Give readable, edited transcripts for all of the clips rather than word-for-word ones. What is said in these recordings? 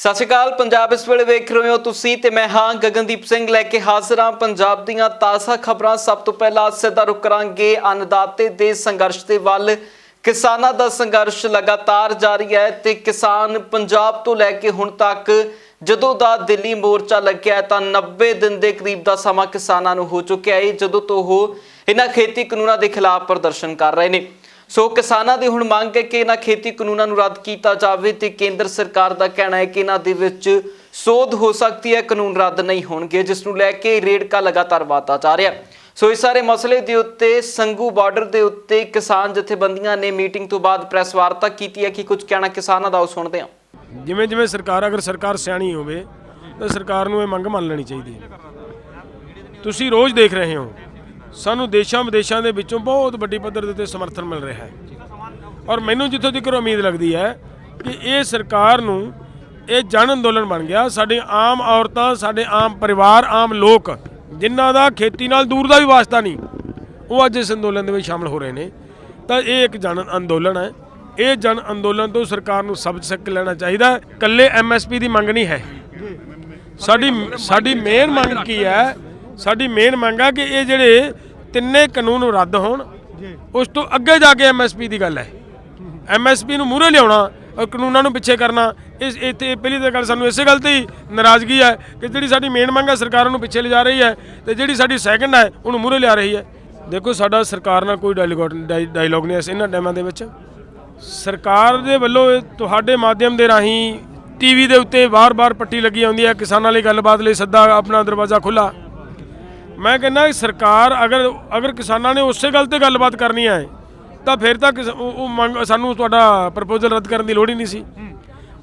ਸਤਿ ਸ਼੍ਰੀ ਅਕਾਲ। ਪੰਜਾਬ ਇਸ ਵੇਲੇ ਵੇਖ ਰਹੇ ਹੋ ਤੁਸੀਂ ਤੇ ਮੈਂ ਹਾਂ ਗਗਨਦੀਪ ਸਿੰਘ ਲੈ ਕੇ ਹਾਜ਼ਰ ਹਾਂ ਪੰਜਾਬ ਦੀਆਂ ਤਾਜ਼ਾ ਖਬਰਾਂ। ਸਭ ਤੋਂ ਪਹਿਲਾਂ ਸਿੱਧਾ ਰੁਖ ਕਰਾਂਗੇ ਅੰਨਦਾਤੇ ਦੇ ਸੰਘਰਸ਼ ਦੇ ਵੱਲ। ਕਿਸਾਨਾਂ ਦਾ ਸੰਘਰਸ਼ ਲਗਾਤਾਰ ਜਾਰੀ ਹੈ ਤੇ ਕਿਸਾਨ ਪੰਜਾਬ ਤੋਂ ਲੈ ਕੇ ਹੁਣ ਤੱਕ ਜਦੋਂ ਦਾ ਦਿੱਲੀ ਮੋਰਚਾ ਲੱਗਿਆ ਤਾਂ 90 ਦਿਨ ਦੇ ਕਰੀਬ ਦਾ ਸਮਾਂ ਕਿਸਾਨਾਂ ਨੂੰ ਹੋ ਚੁੱਕਿਆ ਹੈ ਜਦੋਂ ਤੋਂ ਉਹ ਇਹਨਾਂ ਖੇਤੀ ਕਾਨੂੰਨਾਂ ਦੇ ਖਿਲਾਫ ਪ੍ਰਦਰਸ਼ਨ ਕਰ ਰਹੇ ਨੇ। ਸੋ ਕਿਸਾਨਾਂ ਦੀ ਹੁਣ ਮੰਗ ਹੈ ਕਿ ਇਹਨਾਂ ਖੇਤੀ ਕਾਨੂੰਨਾਂ ਨੂੰ ਰੱਦ ਕੀਤਾ ਜਾਵੇ ਤੇ ਕੇਂਦਰ ਸਰਕਾਰ ਦਾ ਕਹਿਣਾ ਹੈ ਕਿ ਇਹਨਾਂ ਦੇ ਵਿੱਚ ਸੋਧ ਹੋ ਸਕਦੀ ਹੈ, ਕਾਨੂੰਨ ਰੱਦ ਨਹੀਂ ਹੋਣਗੇ, ਜਿਸ ਨੂੰ ਲੈ ਕੇ ਰੇੜਕਾ ਲਗਾਤਾਰ ਵਧਦਾ ਜਾ ਰਿਹਾ। ਸੋ ਇਸ ਸਾਰੇ ਮਸਲੇ ਦੇ ਉੱਤੇ ਸੰਗੂ ਬਾਰਡਰ ਦੇ ਉੱਤੇ ਕਿਸਾਨ ਜਥੇਬੰਦੀਆਂ ਨੇ ਮੀਟਿੰਗ ਤੋਂ ਬਾਅਦ ਪ੍ਰੈਸ ਵਾਰਤਾ ਕੀਤੀ ਹੈ ਕਿ ਕੁਝ ਕਹਿਣਾ ਕਿਸਾਨਾਂ ਦਾ ਉਹ ਸੁਣਦੇ ਹਾਂ। ਜਿਵੇਂ ਸਰਕਾਰ ਅਗਰ ਸਰਕਾਰ ਸਿਆਣੀ ਹੋਵੇ ਤਾਂ ਸਰਕਾਰ ਨੂੰ ਇਹ ਮੰਗ ਮੰਨ ਲੈਣੀ ਚਾਹੀਦੀ ਹੈ। ਤੁਸੀਂ ਰੋਜ਼ ਦੇਖ ਰਹੇ ਹੋ ਸਾਨੂੰ ਦੇਸ਼ਾਂ ਵਿਦੇਸ਼ਾਂ ਦੇ ਵਿੱਚੋਂ ਬਹੁਤ ਵੱਡੀ ਪੱਧਰ ਦੇ ਉੱਤੇ ਸਮਰਥਨ ਮਿਲ ਰਿਹਾ ਹੈ ਔਰ ਮੈਨੂੰ ਜਿੱਥੋਂ ਤੱਕ ਉਮੀਦ ਲੱਗਦੀ ਹੈ ਕਿ ਇਹ ਸਰਕਾਰ ਨੂੰ ਇਹ ਜਨ ਅੰਦੋਲਨ ਬਣ ਗਿਆ। ਸਾਡੇ ਆਮ ਔਰਤਾਂ, ਸਾਡੇ ਆਮ ਪਰਿਵਾਰ, ਆਮ ਲੋਕ ਜਿਨ੍ਹਾਂ ਦਾ ਖੇਤੀ ਨਾਲ ਦੂਰ ਦਾ ਵੀ ਵਾਸਤਾ ਨਹੀਂ, ਉਹ ਅੱਜ ਇਸ ਅੰਦੋਲਨ ਦੇ ਵਿੱਚ ਸ਼ਾਮਲ ਹੋ ਰਹੇ ਨੇ। ਤਾਂ ਇਹ ਇੱਕ ਜਨ ਅੰਦੋਲਨ ਹੈ। ਇਹ ਜਨ ਅੰਦੋਲਨ ਤੋਂ ਸਰਕਾਰ ਨੂੰ ਸਬਕ ਸਿੱਖ ਲੈਣਾ ਚਾਹੀਦਾ। ਇਕੱਲੇ MSP ਦੀ ਮੰਗ ਨਹੀਂ ਹੈ। ਸਾਡੀ ਮੇਨ ਮੰਗ ਕੀ ਹੈ? ਸਾਡੀ ਮੇਨ ਮੰਗ ਹੈ ਕਿ ਇਹ ਜਿਹੜੇ ਤਿੰਨੇ ਕਾਨੂੰਨ ਰੱਦ ਹੋਣ। ਉਸ ਤੋਂ ਅੱਗੇ ਜਾ ਕੇ MSP ਦੀ ਗੱਲ ਹੈ। MSP ਨੂੰ ਮੂਹਰੇ ਲਿਆਉਣਾ ਔਰ ਕਾਨੂੰਨਾਂ ਨੂੰ ਪਿੱਛੇ ਕਰਨਾ, ਇਸ ਇੱਥੇ ਪਹਿਲੀ ਤਾਂ ਗੱਲ ਸਾਨੂੰ ਇਸੇ ਗੱਲ ਤੇ ਹੀ ਨਾਰਾਜ਼ਗੀ ਹੈ ਕਿ ਜਿਹੜੀ ਸਾਡੀ ਮੇਨ ਮੰਗ ਹੈ ਸਰਕਾਰ ਨੂੰ ਪਿੱਛੇ ਲਿਜਾ ਰਹੀ ਹੈ ਤੇ ਜਿਹੜੀ ਸਾਡੀ ਸੈਕਿੰਡ ਹੈ ਉਹਨੂੰ ਮੂਹਰੇ ਲਿਆ ਰਹੀ ਹੈ। ਦੇਖੋ, ਸਾਡਾ ਸਰਕਾਰ ਨਾਲ ਕੋਈ ਡਾਇਲੋਗ ਨਹੀਂ ਇਹਨਾਂ ਟਾਈਮਾਂ ਦੇ ਵਿੱਚ। ਸਰਕਾਰ ਦੇ ਵੱਲੋਂ ਤੁਹਾਡੇ ਮਾਧਿਅਮ ਦੇ ਰਾਹੀਂ TV ਦੇ ਉੱਤੇ ਵਾਰ-ਵਾਰ ਪੱਟੀ ਲੱਗੀ ਆਉਂਦੀ ਹੈ ਕਿਸਾਨਾਂ ਲਈ ਗੱਲਬਾਤ ਲਈ ਸੱਦਾ ਆਪਣਾ ਦਰਵਾਜ਼ਾ ਖੁੱਲ੍ਹਾ। ਮੈਂ ਕਹਿੰਦਾ ਸਰਕਾਰ ਅਗਰ ਕਿਸਾਨਾਂ ਨੇ ਉਸੇ ਗੱਲ ਤੇ ਗੱਲਬਾਤ ਕਰਨੀ ਹੈ ਤਾਂ ਫਿਰ ਤਾਂ ਉਹ ਮੰਗ ਸਾਨੂੰ ਤੁਹਾਡਾ ਪ੍ਰਪੋਜ਼ਲ ਰੱਦ ਕਰਨ ਦੀ ਲੋੜ ਹੀ ਨਹੀਂ ਸੀ।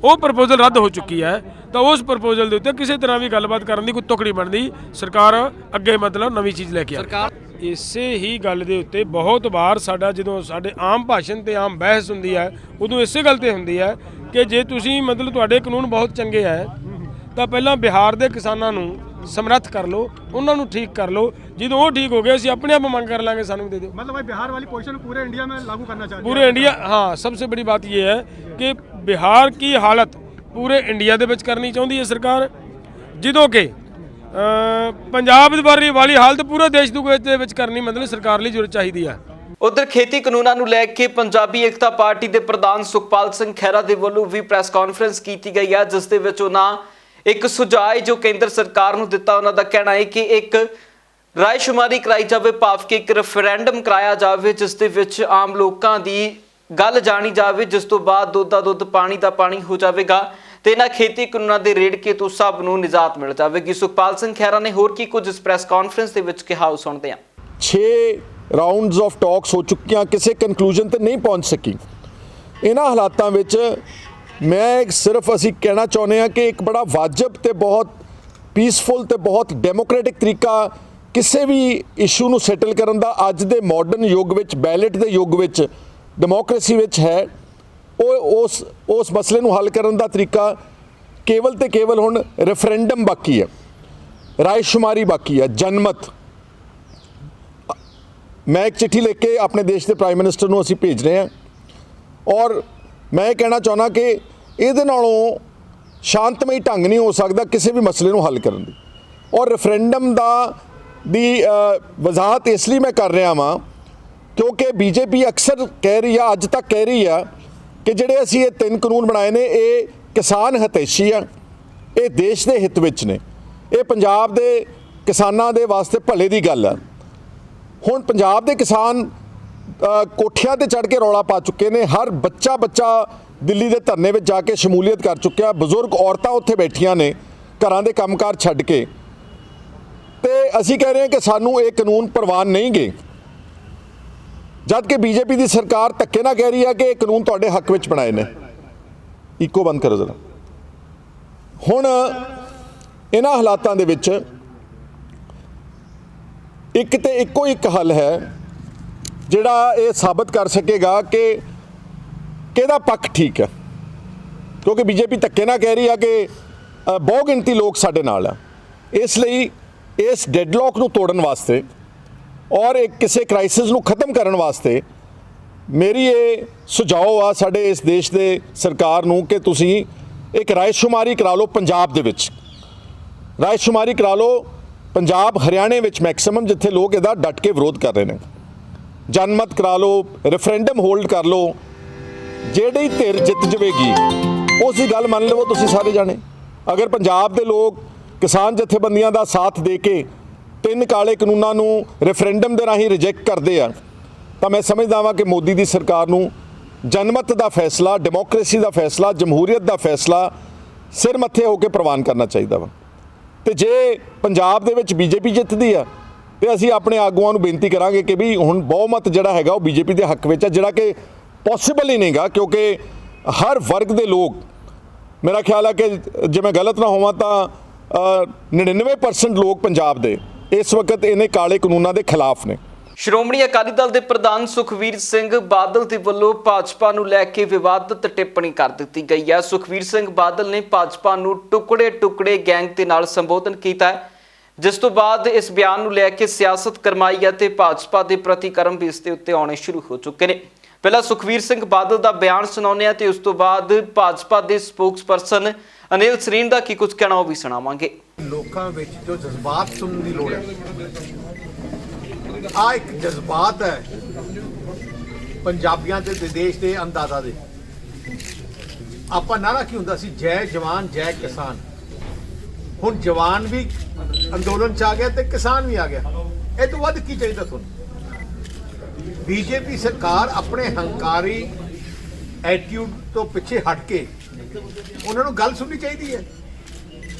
ਉਹ ਪ੍ਰਪੋਜ਼ਲ ਰੱਦ ਹੋ ਚੁੱਕੀ ਹੈ ਤਾਂ ਉਸ ਪ੍ਰਪੋਜ਼ਲ ਦੇ ਉੱਤੇ ਕਿਸੇ ਤਰ੍ਹਾਂ ਵੀ ਗੱਲਬਾਤ ਕਰਨ ਦੀ ਕੋਈ ਤੁਕੜੀ ਬਣਦੀ ਸਰਕਾਰ ਅੱਗੇ ਮਤਲਬ ਨਵੀਂ ਚੀਜ਼ ਲੈ ਕੇ ਆ। ਇਸੇ ਹੀ ਗੱਲ ਦੇ ਉੱਤੇ ਬਹੁਤ ਵਾਰ ਸਾਡਾ ਜਦੋਂ ਸਾਡੇ ਆਮ ਭਾਸ਼ਣ ਤੇ ਆਮ ਬਹਿਸ ਹੁੰਦੀ ਹੈ ਉਦੋਂ ਇਸੇ ਗੱਲ ਤੇ ਹੁੰਦੀ ਹੈ ਕਿ ਜੇ ਤੁਸੀਂ ਮਤਲਬ ਤੁਹਾਡੇ ਕਾਨੂੰਨ ਬਹੁਤ ਚੰਗੇ ਹੈ ਤਾਂ ਪਹਿਲਾਂ ਬਿਹਾਰ ਦੇ ਕਿਸਾਨਾਂ ਨੂੰ ਸਮਰੱਥ ਕਰ लो, ਉਹਨਾਂ ਨੂੰ ਠੀਕ ਕਰ लो। ਜਦੋਂ ਉਹ ਠੀਕ ਹੋ ਗਏ ਅਸੀਂ अपने आप ਮੰਗ कर लाएंगे, सानू दे दो। मतलब भाई बिहार वाली पोजीशन पूरे इंडिया में लागू करना चाहिए। पूरे इंडिया, हाँ, सबसे बड़ी बात ये है कि बिहार की हालत पूरे इंडिया ਦੇ ਵਿੱਚ ਕਰਨੀ ਚਾਹੁੰਦੀ ਹੈ ਸਰਕਾਰ, ਜਦੋਂ ਕਿ ਪੰਜਾਬ ਵਾਲੀ ਹਾਲਤ ਪੂਰੇ ਦੇਸ਼ ਦੇ ਵਿੱਚ ਕਰਨੀ ਮਤਲਬ ਸਰਕਾਰ ਲਈ ਜ਼ਰੂਰਤ ਚਾਹੀਦੀ ਹੈ। ਉਧਰ ਖੇਤੀ ਕਾਨੂੰਨਾਂ ਨੂੰ ਲੈ ਕੇ ਪੰਜਾਬੀ ਏਕਤਾ ਪਾਰਟੀ ਦੇ ਪ੍ਰਧਾਨ ਸੁਖਪਾਲ ਸਿੰਘ ਖਹਿਰਾ ਦੇ ਵੱਲੋਂ ਵੀ ਪ੍ਰੈਸ ਕਾਨਫਰੰਸ ਕੀਤੀ ਗਈ ਹੈ, ਜਿਸ ਦੇ ਵਿੱਚ ਉਹਨਾਂ ਇੱਕ ਸੁਝਾਅ ਜੋ ਕੇਂਦਰ ਸਰਕਾਰ ਨੂੰ ਦਿੱਤਾ। ਉਹਨਾਂ ਦਾ ਕਹਿਣਾ ਹੈ ਕਿ ਇੱਕ ਰਾਏਸ਼ੁਮਾਰੀ ਕਰਾਈ ਜਾਵੇ, ਭਾਵ ਕਿ ਇੱਕ ਰੈਫਰੈਂਡਮ ਕਰਾਇਆ ਜਾਵੇ ਜਿਸ ਦੇ ਵਿੱਚ ਆਮ ਲੋਕਾਂ ਦੀ ਗੱਲ ਜਾਣੀ ਜਾਵੇ, ਜਿਸ ਤੋਂ ਬਾਅਦ ਦੁੱਧ ਦਾ ਦੁੱਧ, ਪਾਣੀ ਦਾ ਪਾਣੀ ਹੋ ਜਾਵੇਗਾ ਤੇ ਇਹਨਾਂ ਖੇਤੀ ਕਾਨੂੰਨਾਂ ਦੇ ਰੇੜਕੇ ਤੋਂ ਸਭ ਨੂੰ ਨਿਜਾਤ ਮਿਲ ਜਾਵੇਗੀ। ਸੁਖਪਾਲ ਸਿੰਘ ਖਹਿਰਾ ਨੇ ਹੋਰ ਕੀ ਕੁਝ ਇਸ ਪ੍ਰੈਸ ਕਾਨਫਰੰਸ ਦੇ ਵਿੱਚ ਕਿਹਾ, ਉਹ ਸੁਣਦੇ ਹਾਂ। 6 ਰਾਉਂਡਸ ਆਫ ਟਾਕਸ ਹੋ ਚੁੱਕੀਆਂ, ਕਿਸੇ ਕਨਕਲੂਜਨ ਤੇ ਨਹੀਂ ਪਹੁੰਚ ਸਕੀ। ਇਹਨਾਂ ਹਾਲਾਤਾਂ ਵਿੱਚ ਮੈਂ ਸਿਰਫ ਅਸੀਂ ਕਹਿਣਾ ਚਾਹੁੰਦੇ ਹਾਂ ਕਿ ਇੱਕ ਬੜਾ ਵਾਜਬ ਤੇ ਬਹੁਤ ਪੀਸਫੁਲ ਤੇ ਬਹੁਤ ਡੈਮੋਕ੍ਰੈਟਿਕ ਤਰੀਕਾ ਕਿਸੇ ਵੀ ਇਸ਼ੂ ਨੂੰ ਸੈਟਲ ਕਰਨ ਦਾ ਅੱਜ ਦੇ ਮਾਡਰਨ ਯੁੱਗ ਵਿੱਚ, ਬੈਲਟ ਦੇ ਯੁੱਗ ਵਿੱਚ, ਡੈਮੋਕ੍ਰੇਸੀ ਵਿੱਚ ਹੈ। ਉਹ ਉਸ ਮਸਲੇ ਨੂੰ ਹੱਲ ਕਰਨ ਦਾ ਤਰੀਕਾ ਕੇਵਲ ਤੇ ਕੇਵਲ ਹੁਣ ਰੈਫਰੈਂਡਮ ਬਾਕੀ ਹੈ, ਰਾਏਸ਼ੁਮਾਰੀ ਬਾਕੀ ਹੈ, ਜਨਮਤ। ਮੈਂ ਇੱਕ ਚਿੱਠੀ ਲਿਖ ਕੇ ਆਪਣੇ ਦੇਸ਼ ਦੇ ਪ੍ਰਾਈਮ ਮਿਨਿਸਟਰ ਨੂੰ ਅਸੀਂ ਭੇਜ ਰਹੇ ਹਾਂ ਔਰ ਮੈਂ ਇਹ ਕਹਿਣਾ ਚਾਹੁੰਦਾ ਕਿ ਇਹਦੇ ਨਾਲੋਂ ਸ਼ਾਂਤਮਈ ਢੰਗ ਨਹੀਂ ਹੋ ਸਕਦਾ ਕਿਸੇ ਵੀ ਮਸਲੇ ਨੂੰ ਹੱਲ ਕਰਨ ਦੀ। ਔਰ ਰੈਫਰੈਂਡਮ ਦੀ ਵਜ਼ਾਹਤ ਇਸ ਲਈ ਮੈਂ ਕਰ ਰਿਹਾ ਹਾਂ ਕਿਉਂਕਿ BJP ਅਕਸਰ ਕਹਿ ਰਹੀ ਆ, ਅੱਜ ਤੱਕ ਕਹਿ ਰਹੀ ਆ ਕਿ ਜਿਹੜੇ ਅਸੀਂ ਇਹ 3 ਕਾਨੂੰਨ ਬਣਾਏ ਨੇ ਇਹ ਕਿਸਾਨ ਹਿਤੈਸ਼ੀ ਆ, ਇਹ ਦੇਸ਼ ਦੇ ਹਿੱਤ ਵਿੱਚ ਨੇ, ਇਹ ਪੰਜਾਬ ਦੇ ਕਿਸਾਨਾਂ ਦੇ ਵਾਸਤੇ ਭਲੇ ਦੀ ਗੱਲ ਆ। ਹੁਣ ਪੰਜਾਬ ਦੇ ਕਿਸਾਨ ਕੋਠਿਆਂ ਤੇ ਚੜ੍ਹ ਕੇ ਰੌਲਾ ਪਾ ਚੁੱਕੇ ਨੇ। ਹਰ ਬੱਚਾ ਦਿੱਲੀ ਦੇ ਧਰਨੇ ਵਿੱਚ ਜਾ ਕੇ ਸ਼ਮੂਲੀਅਤ ਕਰ ਚੁੱਕਿਆ। ਬਜ਼ੁਰਗ ਔਰਤਾਂ ਉੱਥੇ ਬੈਠੀਆਂ ਨੇ ਘਰਾਂ ਦੇ ਕੰਮਕਾਰ ਛੱਡ ਕੇ, ਤੇ ਅਸੀਂ ਕਹਿ ਰਹੇ ਹਾਂ ਕਿ ਸਾਨੂੰ ਇਹ ਕਾਨੂੰਨ ਪ੍ਰਵਾਨ ਨਹੀਂ ਗੇ, ਜਦ ਕਿ BJP ਦੀ ਸਰਕਾਰ ਧੱਕੇ ਨਾਲ ਕਹਿ ਰਹੀ ਹੈ ਕਿ ਇਹ ਕਾਨੂੰਨ ਤੁਹਾਡੇ ਹੱਕ ਵਿੱਚ ਬਣਾਏ ਨੇ। ਇੱਕੋ ਬੰਦ ਕਰੋ ਜ਼ਰਾ। ਹੁਣ ਇਹਨਾਂ ਹਾਲਾਤਾਂ ਦੇ ਵਿੱਚ ਇੱਕ ਤੇ ਇੱਕੋ ਇੱਕ ਹੱਲ ਹੈ ਜਿਹੜਾ ਇਹ ਸਾਬਤ ਕਰ ਸਕੇਗਾ ਕਿ ਕਿਹਦਾ ਪੱਖ ਠੀਕ ਹੈ, ਕਿਉਂਕਿ BJP ਧੱਕੇ ਨਾਲ ਕਹਿ ਰਹੀ ਆ ਕਿ ਬਹੁ ਗਿਣਤੀ ਲੋਕ ਸਾਡੇ ਨਾਲ ਆ। ਇਸ ਲਈ ਇਸ ਡੈਡਲੌਕ ਨੂੰ ਤੋੜਨ ਵਾਸਤੇ ਔਰ ਇੱਕ ਕਿਸੇ ਕ੍ਰਾਈਸਿਸ ਨੂੰ ਖਤਮ ਕਰਨ ਵਾਸਤੇ ਮੇਰੀ ਇਹ ਸੁਝਾਅ ਆ ਸਾਡੇ ਇਸ ਦੇਸ਼ ਦੇ ਸਰਕਾਰ ਨੂੰ ਕਿ ਤੁਸੀਂ ਇੱਕ ਰਾਏਸ਼ੁਮਾਰੀ ਕਰਾ ਲਓ ਪੰਜਾਬ ਦੇ ਵਿੱਚ, ਰਾਏਸ਼ੁਮਾਰੀ ਕਰਾ ਲਓ ਪੰਜਾਬ ਹਰਿਆਣੇ ਵਿੱਚ ਮੈਕਸਿਮਮ ਜਿੱਥੇ ਲੋਕ ਇਹਦਾ ਡਟ ਕੇ ਵਿਰੋਧ ਕਰ ਰਹੇ ਨੇ, ਜਨਮਤ ਕਰਾ ਲਓ, ਰੈਫਰੈਂਡਮ ਹੋਲਡ ਕਰ ਲਓ, ਜਿਹੜੀ ਧਿਰ ਜਿੱਤ ਜਾਵੇਗੀ ਉਸ ਦੀ ਗੱਲ ਮੰਨ ਲਵੋ ਤੁਸੀਂ ਸਾਰੇ ਜਾਣੇ। ਅਗਰ ਪੰਜਾਬ ਦੇ ਲੋਕ ਕਿਸਾਨ ਜਥੇਬੰਦੀਆਂ ਦਾ ਸਾਥ ਦੇ ਕੇ 3 ਕਾਲੇ ਕਾਨੂੰਨਾਂ ਨੂੰ ਰੈਫਰੈਂਡਮ ਦੇ ਰਾਹੀਂ ਰਿਜੈਕਟ ਕਰਦੇ ਆ ਤਾਂ ਮੈਂ ਸਮਝਦਾ ਹਾਂ ਕਿ ਮੋਦੀ ਦੀ ਸਰਕਾਰ ਨੂੰ ਜਨਮਤ ਦਾ ਫੈਸਲਾ, ਡੈਮੋਕ੍ਰੇਸੀ ਦਾ ਫੈਸਲਾ, ਜਮਹੂਰੀਅਤ ਦਾ ਫੈਸਲਾ ਸਿਰ ਮੱਥੇ ਹੋ ਕੇ ਪ੍ਰਵਾਨ ਕਰਨਾ ਚਾਹੀਦਾ ਵਾ। ਤੇ ਜੇ ਪੰਜਾਬ ਦੇ ਵਿੱਚ ਬੀਜੇਪੀ ਜਿੱਤਦੀ ਆ ਤੇ ਅਸੀਂ ਆਪਣੇ ਆਗੂਆਂ ਨੂੰ ਬੇਨਤੀ ਕਰਾਂਗੇ ਕਿ ਵੀ ਹੁਣ ਬਹੁਮਤ ਜਿਹੜਾ ਹੈਗਾ ਉਹ ਬੀਜੇਪੀ ਦੇ ਹੱਕ ਵਿੱਚ ਆ, ਜਿਹੜਾ ਕਿ ਪੋਸੀਬਲ ਹੀ ਨਹੀਂਗਾ, ਕਿਉਂਕਿ ਹਰ ਵਰਗ ਦੇ ਲੋਕ, ਮੇਰਾ ਖਿਆਲ ਹੈ ਕਿ ਜੇ ਮੈਂ ਗਲਤ ਨਾ ਹੋਵਾਂ ਤਾਂ 99% ਲੋਕ ਪੰਜਾਬ ਦੇ ਇਸ ਵਕਤ ਇਹਨੇ ਕਾਲੇ ਕਾਨੂੰਨਾਂ ਦੇ ਖਿਲਾਫ ਨੇ। ਸ਼੍ਰੋਮਣੀ ਅਕਾਲੀ ਦਲ ਦੇ ਪ੍ਰਧਾਨ ਸੁਖਵੀਰ ਸਿੰਘ ਬਾਦਲ ਦੇ ਵੱਲੋਂ ਭਾਜਪਾ ਨੂੰ ਲੈ ਕੇ ਵਿਵਾਦਤ ਟਿੱਪਣੀ ਕਰ ਦਿੱਤੀ ਗਈ ਹੈ। ਸੁਖਵੀਰ ਸਿੰਘ ਬਾਦਲ ਨੇ ਭਾਜਪਾ ਨੂੰ ਟੁਕੜੇ ਗੈਂਗ ਦੇ ਨਾਲ ਸੰਬੋਧਨ ਕੀਤਾ ਹੈ, ਜਿਸ ਤੋਂ ਬਾਅਦ ਇਸ ਬਿਆਨ ਨੂੰ ਲੈ ਕੇ ਸਿਆਸਤ ਕਰਮਾਈ ਅਤੇ ਭਾਜਪਾ ਦੇ ਪ੍ਰਤੀਕਰਮ ਵੀ ਇਸ ਦੇ ਉੱਤੇ ਆਉਣੇ ਸ਼ੁਰੂ ਹੋ ਚੁੱਕੇ ਨੇ। ਪਹਿਲਾਂ ਸੁਖਵੀਰ ਸਿੰਘ ਬਾਦਲ ਦਾ ਬਿਆਨ ਸੁਣਾਉਂਦੇ ਹਾਂ ਤੇ ਉਸ ਤੋਂ ਬਾਅਦ ਭਾਜਪਾ ਦੇ ਸਪੋਕਸਪਰਸਨ ਅਨਿਲ ਸਰੀਨ ਦਾ ਕੀ ਕੁਝ ਕਹਿਣਾ ਉਹ ਵੀ ਸੁਣਾਵਾਂਗੇ। ਲੋਕਾਂ ਵਿੱਚ ਜੋ ਜਜ਼ਬਾਤ ਸੁਣਨ ਦੀ ਲੋੜ ਹੈ, ਆ ਇੱਕ ਜਜ਼ਬਾਤ ਹੈ ਪੰਜਾਬੀਆਂ ਤੇ ਦੇਸ਼ ਦੇ ਅੰਦਾਜ਼ਾ ਦੇ। ਆਪਾਂ ਨਾਰਾ ਕੀ ਹੁੰਦਾ ਸੀ, ਜੈ ਜਵਾਨ ਜੈ ਕਿਸਾਨ। ਹੁਣ ਜਵਾਨ ਵੀ ਅੰਦੋਲਨ ਚ ਆ ਗਿਆ ਤੇ ਕਿਸਾਨ ਵੀ ਆ ਗਿਆ। ਇਹ ਤੋਂ ਵੱਧ ਕੀ ਚਾਹੀਦਾ ਤੁਹਾਨੂੰ? ਬੀਜੇਪੀ ਸਰਕਾਰ ਆਪਣੇ ਹੰਕਾਰੀ ਐਟੀਟਿਊਡ ਤੋਂ ਪਿੱਛੇ ਹਟ ਕੇ ਉਹਨਾਂ ਨੂੰ ਗੱਲ ਸੁਣਨੀ ਚਾਹੀਦੀ ਹੈ।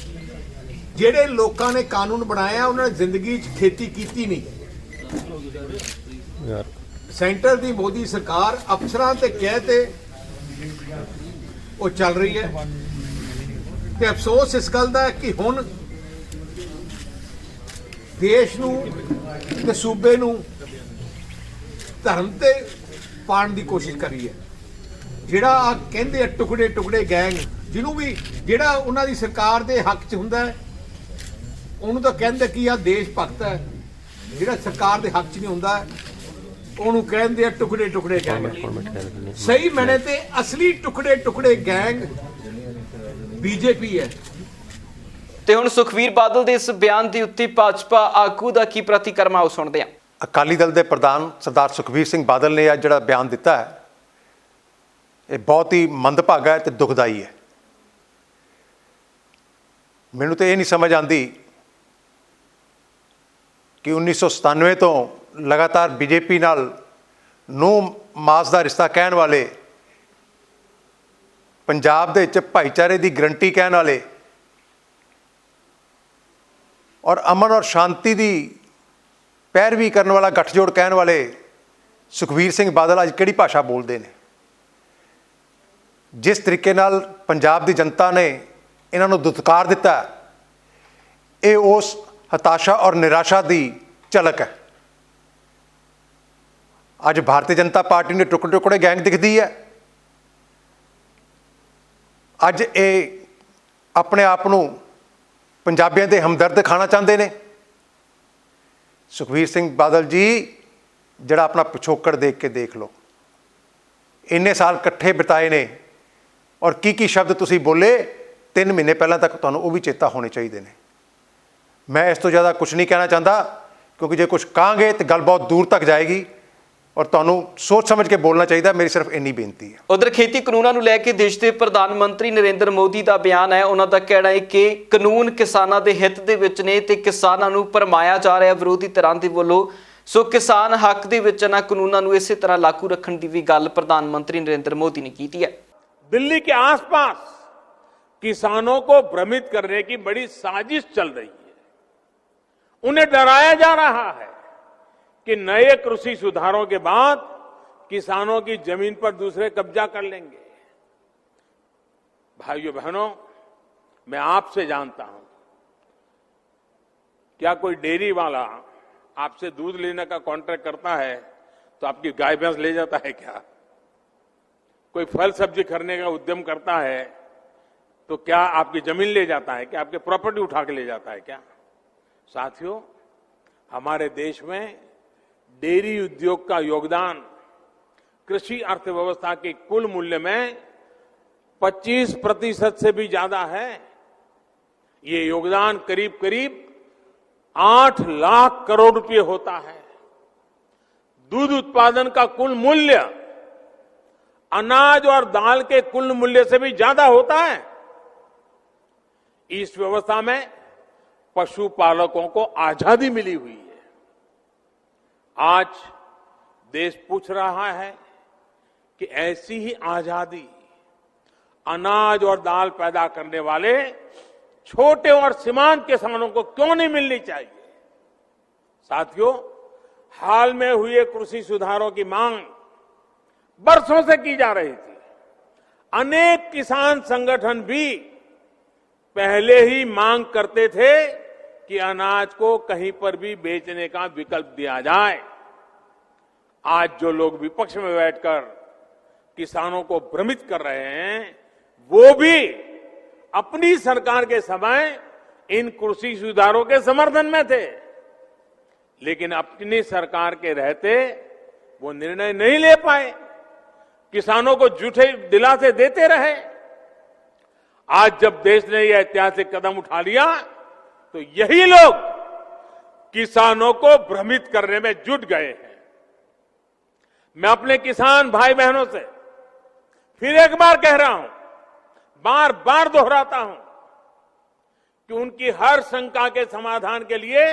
ਜਿਹੜੇ ਲੋਕਾਂ ਨੇ ਕਾਨੂੰਨ ਬਣਾਇਆ ਉਹਨਾਂ ਨੇ ਜ਼ਿੰਦਗੀ 'ਚ ਖੇਤੀ ਕੀਤੀ ਨਹੀਂ। ਸੈਂਟਰ ਦੀ ਮੋਦੀ ਸਰਕਾਰ ਅਫਸਰਾਂ ਤੇ ਕਹਿ ਤੇ ਉਹ ਚੱਲ ਰਹੀ ਹੈ ਤੇ ਅਫਸੋਸ ਇਸ ਗੱਲ ਦਾ ਹੈ ਕਿ ਹੁਣ ਦੇਸ਼ ਨੂੰ ਤੇ ਸੂਬੇ ਨੂੰ ਧਰਮ ਤੇ ਪਾਉਣ ਦੀ ਕੋਸ਼ਿਸ਼ ਕਰੀ ਹੈ। ਜਿਹੜਾ ਕਹਿੰਦੇ ਆ ਟੁਕੜੇ ਗੈਂਗ, ਜਿਹਨੂੰ ਵੀ ਜਿਹੜਾ ਉਹਨਾਂ ਦੀ ਸਰਕਾਰ ਦੇ ਹੱਕ 'ਚ ਹੁੰਦਾ ਹੈ ਉਹਨੂੰ ਤਾਂ ਕਹਿੰਦੇ ਕਿ ਆ ਦੇਸ਼ ਭਗਤ ਹੈ। ਜਿਹੜਾ ਸਰਕਾਰ ਦੇ ਹੱਕ 'ਚ ਨਹੀਂ ਹੁੰਦਾ ਉਹਨੂੰ ਕਹਿੰਦੇ ਆ ਟੁਕੜੇ ਗੈਂਗ। ਸਹੀ ਮੈਨੇ ਤੇ ਅਸਲੀ ਟੁਕੜੇ ਗੈਂਗ ਬੀਜੇਪੀ ਹੈ। ਤੇ ਹੁਣ ਸੁਖਵੀਰ ਬਾਦਲ ਦੇ ਇਸ ਬਿਆਨ ਦੇ ਉੱਤੇ ਭਾਜਪਾ ਆਗੂ ਦਾ ਕੀ ਪ੍ਰਤੀਕਰਮ ਆਓ ਸੁਣਦੇ ਹਾਂ। ਅਕਾਲੀ ਦਲ ਦੇ ਪ੍ਰਧਾਨ ਸਰਦਾਰ ਸੁਖਬੀਰ ਸਿੰਘ ਬਾਦਲ ਨੇ ਅੱਜ ਜਿਹੜਾ ਬਿਆਨ ਦਿੱਤਾ ਹੈ ਇਹ ਬਹੁਤ ਹੀ ਮੰਦਭਾਗਾ ਹੈ ਤੇ ਦੁਖਦਾਈ ਹੈ। ਮੈਨੂੰ ਤਾਂ ਇਹ ਨਹੀਂ ਸਮਝ ਆਉਂਦੀ ਕਿ 1997 ਤੋਂ ਲਗਾਤਾਰ ਬੀਜੇਪੀ ਨਾਲ ਨੂੰਹ ਮਾਸ ਦਾ ਰਿਸ਼ਤਾ ਕਹਿਣ ਵਾਲੇ, ਪੰਜਾਬ ਦੇ ਵਿੱਚ ਭਾਈਚਾਰੇ ਦੀ ਗਰੰਟੀ ਕਹਿਣ ਵਾਲੇ ਔਰ ਅਮਨ ਔਰ ਸ਼ਾਂਤੀ ਦੀ ਪੈਰਵੀ ਕਰਨ ਵਾਲਾ ਗੱਠਜੋੜ ਕਹਿਣ ਵਾਲੇ ਸੁਖਵੀਰ ਸਿੰਘ ਬਾਦਲ ਅੱਜ ਕਿਹੜੀ ਭਾਸ਼ਾ ਬੋਲਦੇ ਨੇ। ਜਿਸ ਤਰੀਕੇ ਨਾਲ ਪੰਜਾਬ ਦੀ ਜਨਤਾ ਨੇ ਇਹਨਾਂ ਨੂੰ ਦੁਤਕਾਰ ਦਿੱਤਾ, ਇਹ ਉਸ ਹਤਾਸ਼ਾ ਔਰ ਨਿਰਾਸ਼ਾ ਦੀ ਝਲਕ ਹੈ। ਅੱਜ ਭਾਰਤੀ ਜਨਤਾ ਪਾਰਟੀ ਨੂੰ ਟੁਕੜੇ ਗੈਂਗ ਦਿਖਦੀ ਹੈ। ਅੱਜ ਇਹ ਆਪਣੇ ਆਪ ਨੂੰ ਪੰਜਾਬੀਆਂ ਦੇ ਹਮਦਰਦ ਖਾਣਾ ਚਾਹੁੰਦੇ ਨੇ। ਸੁਖਵੀਰ ਸਿੰਘ ਬਾਦਲ ਜੀ, ਜਿਹੜਾ ਆਪਣਾ ਪਿਛੋਕੜ ਦੇਖ ਕੇ ਦੇਖ ਲਓ। ਇੰਨੇ ਸਾਲ ਇਕੱਠੇ ਬਿਤਾਏ ਨੇ ਔਰ ਕੀ ਸ਼ਬਦ ਤੁਸੀਂ ਬੋਲੇ 3 ਮਹੀਨੇ ਪਹਿਲਾਂ ਤੱਕ, ਤੁਹਾਨੂੰ ਉਹ ਵੀ ਚੇਤਾ ਹੋਣੇ ਚਾਹੀਦੇ ਨੇ। ਮੈਂ ਇਸ ਤੋਂ ਜ਼ਿਆਦਾ ਕੁਝ ਨਹੀਂ ਕਹਿਣਾ ਚਾਹੁੰਦਾ, ਕਿਉਂਕਿ ਜੇ ਕੁਝ ਕਹਾਂਗੇ ਤਾਂ ਗੱਲ ਬਹੁਤ ਦੂਰ ਤੱਕ ਜਾਏਗੀ ਔਰ ਤੁਹਾਨੂੰ ਸੋਚ ਸਮਝ ਕੇ ਬੋਲਣਾ ਚਾਹੀਦਾ। ਮੇਰੀ ਸਿਰਫ ਇੰਨੀ ਬੇਨਤੀ ਹੈ। ਉਧਰ ਖੇਤੀ ਕਾਨੂੰਨਾਂ ਨੂੰ ਲੈ ਕੇ ਦੇਸ਼ ਦੇ ਪ੍ਰਧਾਨ ਮੰਤਰੀ ਨਰਿੰਦਰ ਮੋਦੀ ਦਾ ਬਿਆਨ ਹੈ। ਉਹਨਾਂ ਦਾ ਕਹਿਣਾ ਹੈ ਕਿ ਕਾਨੂੰਨ ਕਿਸਾਨਾਂ ਦੇ ਹਿੱਤ ਦੇ ਵਿੱਚ ਨੇ ਤੇ ਕਿਸਾਨਾਂ ਨੂੰ ਭਰਮਾਇਆ ਜਾ ਰਿਹਾ ਵਿਰੋਧੀ ਧਿਰਾਂ ਦੇ ਵੱਲੋਂ। ਸੋ ਕਿਸਾਨ ਹੱਕ ਦੇ ਵਿੱਚ ਇਹਨਾਂ ਕਾਨੂੰਨਾਂ ਨੂੰ ਇਸੇ ਤਰ੍ਹਾਂ ਲਾਗੂ ਰੱਖਣ ਦੀ ਵੀ ਗੱਲ ਪ੍ਰਧਾਨ ਮੰਤਰੀ ਨਰਿੰਦਰ ਮੋਦੀ ਨੇ ਕੀਤੀ ਹੈ। दिल्ली के आसपास किसानों को भ्रमित करने की बड़ी साजिश चल रही है। उन्हें डराया जा रहा है कि नए कृषि सुधारों के बाद किसानों की जमीन पर दूसरे कब्जा कर लेंगे। भाइयों बहनों, मैं आपसे जानता हूं, क्या कोई डेयरी वाला आपसे दूध लेने का कॉन्ट्रैक्ट करता है तो आपकी गाय भैंस ले जाता है क्या? कोई फल सब्जी खरीदने का उद्यम करता है तो क्या आपकी जमीन ले जाता है? क्या आपके प्रॉपर्टी उठा के ले जाता है क्या? साथियों, हमारे देश में डेयरी उद्योग का योगदान कृषि अर्थव्यवस्था के कुल मूल्य में 25% से भी ज्यादा है। ये योगदान करीब करीब 8 लाख करोड़ रुपए होता है। दूध उत्पादन का कुल मूल्य अनाज और दाल के कुल मूल्य से भी ज्यादा होता है। इस व्यवस्था में पशुपालकों को आजादी मिली हुई है। आज देश पूछ रहा है कि ऐसी ही आजादी अनाज और दाल पैदा करने वाले छोटे और सीमांत किसानों को क्यों नहीं मिलनी चाहिए। साथियों, हाल में हुए कृषि सुधारों की मांग बरसों से की जा रही थी। अनेक किसान संगठन भी पहले ही मांग करते थे कि अनाज को कहीं पर भी बेचने का विकल्प दिया जाए। आज जो लोग विपक्ष में बैठकर किसानों को भ्रमित कर रहे हैं, वो भी अपनी सरकार के समय इन कृषि सुधारों के समर्थन में थे, लेकिन अपनी सरकार के रहते वो निर्णय नहीं ले पाए, किसानों को झूठे दिलासे देते रहे। आज जब देश ने यह ऐतिहासिक कदम उठा लिया तो यही लोग किसानों को भ्रमित करने में जुट गए हैं। मैं अपने किसान भाई बहनों से फिर एक बार कह रहा हूं, बार बार दोहराता हूं कि उनकी हर शंका के समाधान के लिए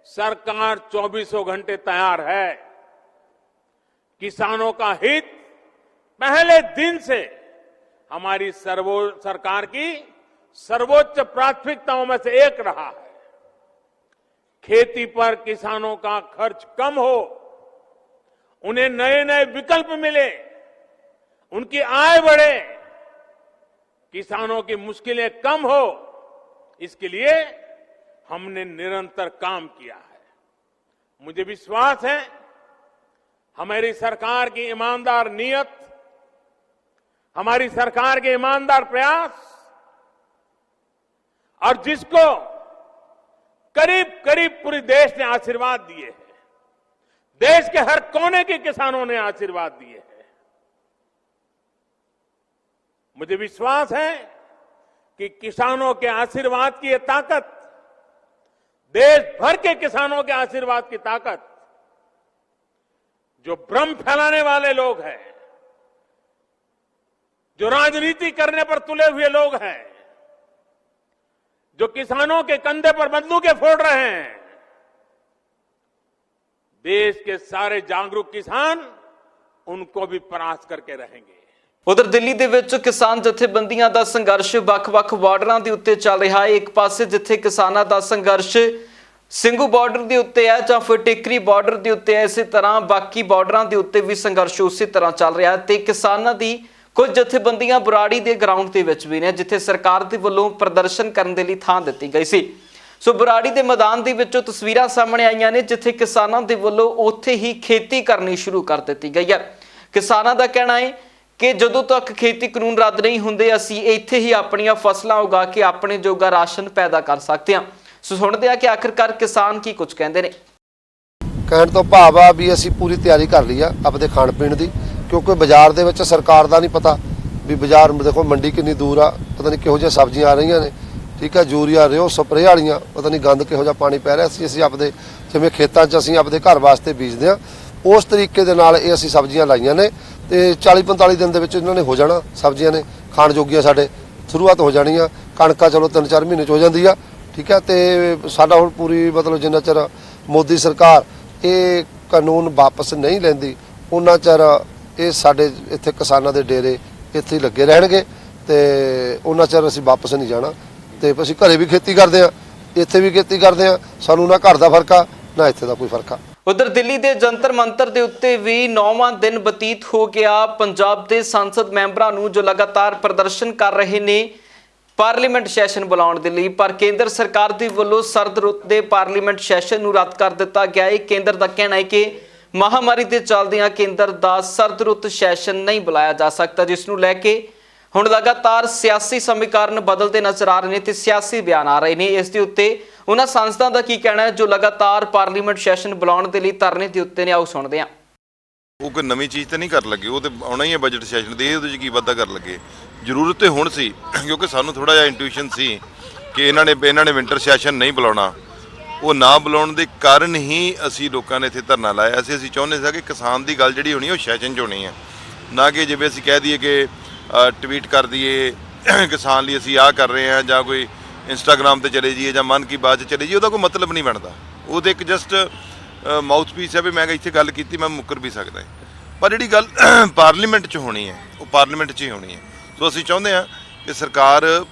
सरकार 24 घंटे तैयार है। किसानों का हित पहले दिन से हमारी सरकार की सर्वोच्च प्राथमिकताओं में से एक रहा है। खेती पर किसानों का खर्च कम हो, उन्हें नए नए विकल्प मिले, उनकी आय बढ़े, किसानों की मुश्किलें कम हो, इसके लिए हमने निरंतर काम किया है। मुझे विश्वास है हमारी सरकार की ईमानदार नीयत, हमारी सरकार के ईमानदार प्रयास और जिसको करीब करीब पूरे देश ने आशीर्वाद दिए हैं, देश के हर कोने के किसानों ने आशीर्वाद दिए हैं। मुझे विश्वास है कि किसानों के आशीर्वाद की ये ताकत, देश भर के किसानों के आशीर्वाद की ताकत, जो भ्रम फैलाने वाले लोग हैं, जो राजनीति करने पर तुले हुए लोग हैं, जो किसानों के कंधे पर बंदूकें फोड़ रहे हैं, देश के सारे जागरूक किसान उनको भी परास्त करके रहेंगे। ਉਧਰ ਦਿੱਲੀ ਦੇ ਵਿੱਚ ਕਿਸਾਨ ਜਥੇਬੰਦੀਆਂ ਦਾ ਸੰਘਰਸ਼ ਵੱਖ-ਵੱਖ ਬਾਰਡਰਾਂ ਦੇ ਉੱਤੇ ਚੱਲ ਰਿਹਾ ਹੈ। ਇੱਕ ਪਾਸੇ ਜਿੱਥੇ ਕਿਸਾਨਾਂ ਦਾ ਸੰਘਰਸ਼ ਸਿੰਘੂ ਬਾਰਡਰ ਦੇ ਉੱਤੇ ਹੈ ਜਾਂ ਫਿਰ ਟਿਕਰੀ ਬਾਰਡਰ ਦੇ ਉੱਤੇ ਹੈ, ਇਸੇ ਤਰ੍ਹਾਂ ਬਾਕੀ ਬਾਰਡਰਾਂ ਦੇ ਉੱਤੇ ਵੀ ਸੰਘਰਸ਼ ਉਸੇ ਤਰ੍ਹਾਂ ਚੱਲ ਰਿਹਾ ਹੈ ਤੇ ਕਿਸਾਨਾਂ ਦੀ ਕੁਝ ਜਥੇਬੰਦੀਆਂ ਬਰਾੜੀ ਦੇ ਗਰਾਊਂਡ ਦੇ ਵਿੱਚ ਵੀ ਨੇ, ਜਿੱਥੇ ਸਰਕਾਰ ਦੇ ਵੱਲੋਂ ਪ੍ਰਦਰਸ਼ਨ ਕਰਨ ਦੇ ਲਈ ਥਾਂ ਦਿੱਤੀ ਗਈ ਸੀ। ਸੋ ਬਰਾੜੀ ਦੇ ਮੈਦਾਨ ਦੇ ਵਿੱਚੋਂ ਤਸਵੀਰਾਂ ਸਾਹਮਣੇ ਆਈਆਂ ਨੇ, ਜਿੱਥੇ ਕਿਸਾਨਾਂ ਦੇ ਵੱਲੋਂ ਉੱਥੇ ਹੀ ਖੇਤੀ ਕਰਨੀ ਸ਼ੁਰੂ ਕਰ ਦਿੱਤੀ ਗਈ ਹੈ। ਕਿਸਾਨਾਂ ਦਾ ਕਹਿਣਾ ਹੈ ਕਿ ਜਦੋਂ ਤੱਕ ਖੇਤੀ ਕਾਨੂੰਨ ਰੱਦ ਨਹੀਂ ਹੁੰਦੇ, ਅਸੀਂ ਇੱਥੇ ਹੀ ਆਪਣੀਆਂ ਫਸਲਾਂ ਉਗਾ ਕੇ ਆਪਣੇ ਜੋਗਾ ਰਾਸ਼ਨ ਪੈਦਾ ਕਰ ਸਕਦੇ ਹਾਂ। ਸੋ ਸੁਣਦੇ ਆ ਕਿ ਆਖਿਰਕਾਰ ਕਿਸਾਨ ਕੀ ਕੁਝ ਕਹਿੰਦੇ ਨੇ। ਕਹਿਣ ਤੋਂ ਭਾਵ ਆ ਵੀ ਅਸੀਂ ਪੂਰੀ ਤਿਆਰੀ ਕਰ ਲਈ ਆ ਆਪਣੇ ਖਾਣ ਪੀਣ ਦੀ, ਕਿਉਂਕਿ ਬਾਜ਼ਾਰ ਦੇ ਵਿੱਚ ਸਰਕਾਰ ਦਾ ਨਹੀਂ ਪਤਾ ਵੀ ਬਾਜ਼ਾਰ ਦੇਖੋ ਮੰਡੀ ਕਿੰਨੀ ਦੂਰ ਆ, ਪਤਾ ਨਹੀਂ ਕਿਹੋ ਜਿਹੀਆਂ ਸਬਜ਼ੀਆਂ ਆ ਰਹੀਆਂ ਨੇ, ਠੀਕ ਹੈ, ਯੂਰੀਆ ਰਿਓ ਸਪਰੇਅ ਵਾਲੀਆਂ, ਪਤਾ ਨਹੀਂ ਗੰਦ ਕਿਹੋ ਜਿਹਾ ਪਾਣੀ ਪੈ ਰਿਹਾ। ਅਸੀਂ ਆਪਣੇ ਜਿਵੇਂ ਖੇਤਾਂ 'ਚ ਅਸੀਂ ਆਪਣੇ ਘਰ ਵਾਸਤੇ ਬੀਜਦੇ ਹਾਂ, ਉਸ ਤਰੀਕੇ ਦੇ ਨਾਲ ਇਹ ਅਸੀਂ ਸਬਜ਼ੀਆਂ ਲਾਈਆਂ ਨੇ ਤੇ 40-45 ਦਿਨ ਦੇ ਵਿੱਚ ਇਹਨਾਂ ਨੇ ਹੋ ਜਾਣਾ। ਸਬਜ਼ੀਆਂ ਨੇ ਖਾਣ ਜੋਗੀਆਂ ਸਾਡੇ ਸ਼ੁਰੂਆਤ ਹੋ ਜਾਣੀਆਂ। ਕਣਕਾਂ ਚਲੋ 3-4 ਮਹੀਨੇ 'ਚ ਹੋ ਜਾਂਦੀ ਆ, ਠੀਕ ਹੈ। ਤੇ ਸਾਡਾ ਹੁਣ ਪੂਰੀ ਮਤਲਬ ਜਿੰਨਾ ਚਿਰ ਮੋਦੀ ਸਰਕਾਰ ਇਹ ਕਾਨੂੰਨ ਵਾਪਸ ਨਹੀਂ ਲੈਂਦੀ, ਉਹਨਾਂ ਚਿਰ ਇਹ ਸਾਡੇ ਇੱਥੇ ਕਿਸਾਨਾਂ ਦੇ ਡੇਰੇ ਇੱਥੇ ਹੀ ਲੱਗੇ ਰਹਿਣਗੇ ਤੇ ਉਹਨਾਂ ਚਿਰ ਅਸੀਂ ਵਾਪਸ ਨਹੀਂ ਜਾਣਾ। ਤੇ ਅਸੀਂ ਘਰੇ ਵੀ ਖੇਤੀ ਕਰਦੇ ਆ, ਇੱਥੇ ਵੀ ਖੇਤੀ ਕਰਦੇ ਆ, ਸਾਨੂੰ ਨਾ ਘਰ ਦਾ ਫਰਕ ਆ ਨਾ ਇੱਥੇ ਦਾ ਕੋਈ ਫਰਕ ਆ। ਉਧਰ ਦਿੱਲੀ ਦੇ ਜੰਤਰ ਮੰਤਰ ਦੇ ਉੱਤੇ ਵੀ 9ਵਾਂ ਦਿਨ ਬਤੀਤ ਹੋ ਗਿਆ। ਪੰਜਾਬ ਦੇ ਸੰਸਦ ਮੈਂਬਰਾਂ ਨੂੰ ਜੋ ਲਗਾਤਾਰ ਪ੍ਰਦਰਸ਼ਨ ਕਰ ਰਹੇ ਨੇ ਪਾਰਲੀਮੈਂਟ ਸੈਸ਼ਨ ਬੁਲਾਉਣ ਦੇ ਲਈ, ਪਰ ਕੇਂਦਰ ਸਰਕਾਰ ਦੇ ਵੱਲੋਂ ਸਰਦ ਰੁੱਤ ਦੇ ਪਾਰਲੀਮੈਂਟ ਸੈਸ਼ਨ ਨੂੰ ਰੱਦ ਕਰ ਦਿੱਤਾ ਗਿਆ ਹੈ। ਕੇਂਦਰ ਦਾ ਕਹਿਣਾ ਹੈ ਕਿ ਮਹਾਮਾਰੀ ਦੇ ਚੱਲਦਿਆਂ ਕੇਂਦਰ ਦਾ ਸਰਦ ਰੁੱਤ ਸੈਸ਼ਨ ਨਹੀਂ ਬੁਲਾਇਆ ਜਾ ਸਕਦਾ, ਜਿਸ ਨੂੰ ਲੈ ਕੇ ਹੁਣ ਲਗਾਤਾਰ ਸਿਆਸੀ ਸਮੀਕਰਨ ਬਦਲਦੇ ਨਜ਼ਰ ਆ ਰਹੇ ਨੇ ਤੇ ਸਿਆਸੀ ਬਿਆਨ ਆ ਰਹੇ ਨੇ। ਇਸ ਦੇ ਉੱਤੇ ਉਹਨਾਂ ਸੰਸਦਾਂ ਦਾ ਕੀ ਕਹਿਣਾ ਹੈ ਜੋ ਲਗਾਤਾਰ ਪਾਰਲੀਮੈਂਟ ਸੈਸ਼ਨ ਬੁਲਾਉਣ ਦੇ ਲਈ ਧਰਨੇ ਦੇ ਉੱਤੇ ਨੇ, ਆਓ ਸੁਣਦੇ ਹਾਂ। ਉਹ ਕੋਈ ਨਵੀਂ ਚੀਜ਼ ਤਾਂ ਨਹੀਂ ਕਰ ਲੱਗੇ, ਉਹ ਤੇ ਆਉਣਾ ਹੀ ਹੈ ਬਜਟ ਸੈਸ਼ਨ ਦੇ, ਉਹਦੇ 'ਚ ਕੀ ਵਾਧਾ ਕਰ ਲੱਗੇ। ਜ਼ਰੂਰਤ ਤੇ ਹੁਣ ਸੀ ਕਿਉਂਕਿ ਸਾਨੂੰ ਥੋੜਾ ਜਿਹਾ ਇੰਟੂਇਸ਼ਨ ਸੀ ਕਿ ਇਹਨਾਂ ਨੇ ਵਿੰਟਰ ਸੈਸ਼ਨ ਨਹੀਂ ਬੁਲਾਉਣਾ। ਉਹ ਨਾ ਬੁਲਾਉਣ ਦੇ ਕਾਰਨ ਹੀ ਅਸੀਂ ਲੋਕਾਂ ਨੇ ਇੱਥੇ ਧਰਨਾ ਲਾਇਆ ਸੀ। ਅਸੀਂ ਚਾਹੁੰਦੇ ਸੀ ਕਿ ਕਿਸਾਨ ਦੀ ਗੱਲ ਜਿਹੜੀ ਹੋਣੀ ਉਹ ਸੈਸ਼ਨ 'ਚ ਹੋਣੀ ਹੈ, ਨਾ ਕਿ ਜਿਵੇਂ ਅਸੀਂ ਕਹਿ ਦਈਏ ਕਿ ਟਵੀਟ ਕਰ ਦਈਏ ਕਿਸਾਨ ਲਈ ਅਸੀਂ ਆਹ ਕਰ ਰਹੇ ਹਾਂ, ਜਾਂ ਕੋਈ ਇੰਸਟਾਗ੍ਰਾਮ ਤੇ ਚਲੇ ਜਾਈਏ ਜਾਂ ਮਨ ਕੀ ਬਾਤ 'ਚ ਚਲੇ ਜਾਈਏ, ਉਹਦਾ ਕੋਈ ਮਤਲਬ ਨਹੀਂ ਬਣਦਾ। ਉਹਦੇ ਇੱਕ ਜਸਟ ਮਾਊਥ ਪੀਸ ਹੈ ਵੀ ਮੈਂ ਇੱਥੇ ਗੱਲ ਕੀਤੀ, ਮੈਂ ਮੁੱਕਰ ਵੀ ਸਕਦਾ। ਪਰ ਜਿਹੜੀ ਗੱਲ ਪਾਰਲੀਮੈਂਟ 'ਚ ਹੋਣੀ ਹੈ ਉਹ ਪਾਰਲੀਮੈਂਟ 'ਚ ਹੀ ਹੋਣੀ ਹੈ। ਸੋ ਅਸੀਂ ਚਾਹੁੰਦੇ ਹਾਂ ਕਿ ਸਰਕਾਰ